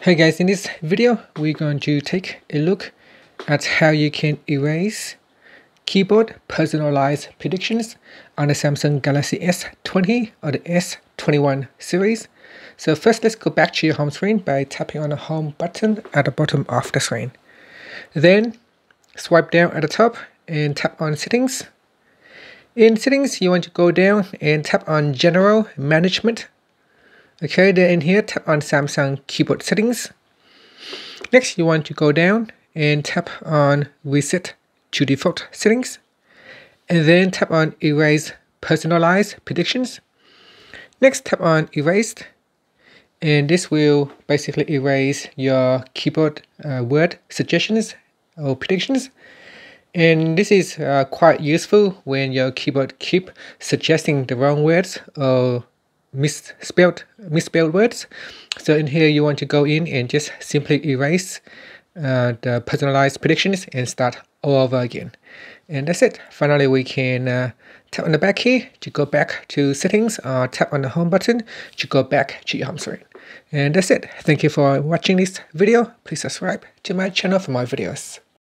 Hey guys, in this video we're going to take a look at how you can erase keyboard personalized predictions on the Samsung Galaxy S20 or the S21 series. So first, let's go back to your home screen by tapping on the home button at the bottom of the screen. Then swipe down at the top and tap on settings. In settings, you want to go down and tap on general management. Okay, then in here, tap on Samsung keyboard settings. Next, you want to go down and tap on reset to default settings. And then tap on erase personalized predictions. Next, tap on erased. And this will basically erase your keyboard word suggestions or predictions. And this is quite useful when your keyboard keep suggesting the wrong words or misspelled words. So in here you want to go in and just simply erase the personalized predictions and start all over again. And that's it. Finally, we can tap on the back key to go back to settings, or tap on the home button to go back to your home screen. And that's it. Thank you for watching this video. Please subscribe to my channel for more videos.